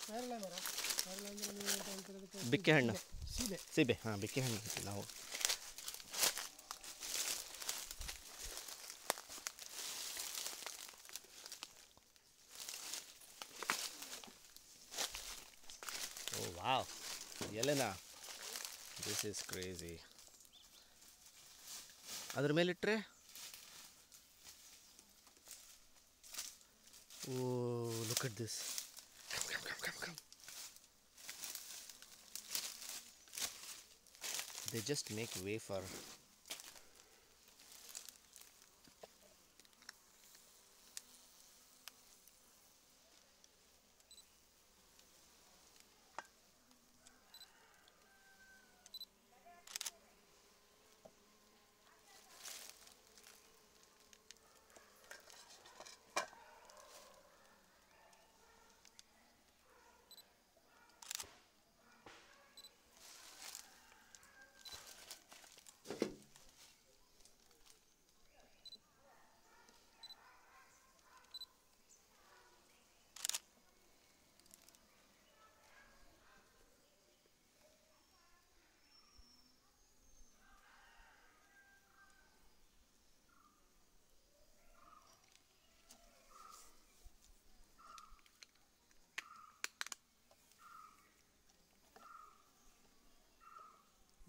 ಪೇರಳೆ ಮರ. ಪೇರಳೆ ಅಂದರೆ ನೀವು ಎಂತ ಹೇಳ್ತೀರಿ ಅದಕ್ಕೆ? ಬಿಕ್ಕೆ ಹಣ್ಣು. ಸೀಬೆ. ಸೀಬೆ, ಹಾಂ, ಬಿಕ್ಕೆ ಹಣ್ಣು ಅಂತೀವಿ ನಾವು. ಓ ವಾವ್, ಎಲೆನಾ? This is crazy. ಅದ್ರ ಮೇಲಿಟ್ರೆ oh, look at this. Come. They just make way for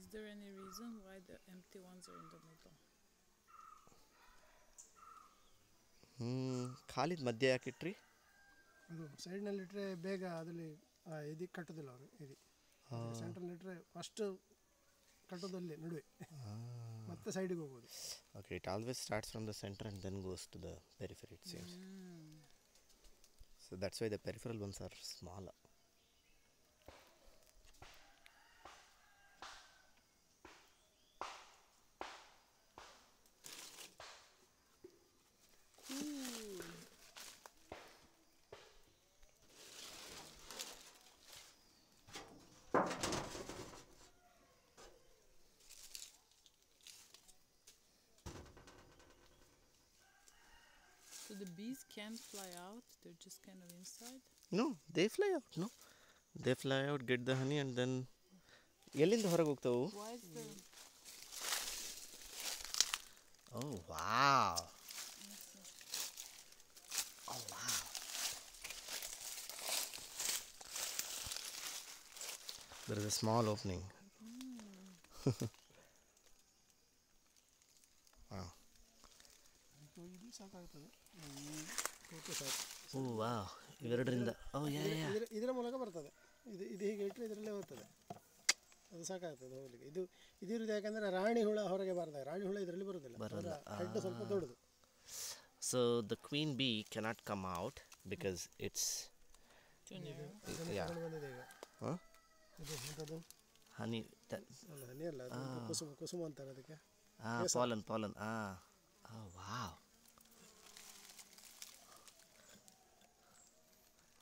Is there any reason why the empty ones are in the middle? Khaleda ಮಧ್ಯೆ ಯಾಕಿಟ್ರಿ? ಅದು ಸೈಡ್ನಲ್ಲಿಟ್ಟರೆ ಬೇಗ ಅದರಲ್ಲಿ ಇದಕ್ಕೆ ಕಟ್ಟೋದಿಲ್ಲ ಅವರು. ಇದು ಸೆಂಟ್ರಲ್ಲಿಟ್ಟರೆ ಫಸ್ಟ್ ಕಟ್ಟೋದಲ್ಲಿ ನಡುವೆ, ಮತ್ತೆ ಸೈಡಿಗೆ ಹೋಗೋದು. Okay, it always starts from the centre and then goes to the periphery it seems. So that's why the peripheral ones are small. So the bees can't fly out, they're just kind of inside? No, they fly out, no? They fly out, get the honey and then ಎಲ್ಲಿಂದ ಹೊರಗೆ ಹೋಗ್ತಾವು? Why is the... Oh, wow. Oh, wow. There is a small opening. Wow. ಇದು ಸಾಕಾಗ್ತದೆ. ಓ wow, ಇವೆರಡರಿಂದ. ಓ ಯಾ ಯಾ, ಇದರ ಮೂಲಕ ಬರ್ತದೆ. ಇದು ಹೀಗೆ ಇಟ್ಟರೆ ಇದರಲ್ಲೇ ಹೋಗ್ತದೆ. ಅದು ಸಾಕಾಗ್ತದೆ ಹೋಗ್ಲಿಕ್ಕೆ. ಇದಿರೋದು ಯಾಕಂದರೆ ರಾಣಿ ಹುಳ ಹೊರಗೆ ಬರ್ತದೆ. ರಾಣಿ ಹುಳ ಇದರಲ್ಲಿ ಬರೋದಿಲ್ಲ, ಹೆಡ್ ಸ್ವಲ್ಪ ದೊಡ್ಡದು. So the queen B cannot come out because it's ಬಂದಿದೆ ಈಗ. ಇದು ಎಂಥದ್ದು? ಹನಿ ಅಲ್ಲ, ಹನಿ ಅಲ್ಲ, ಅದು ಕುಸುಮ ಅಂತಾರೆ ಅದಕ್ಕೆ. ಪಾಲನ್. Wow,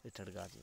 it had gotten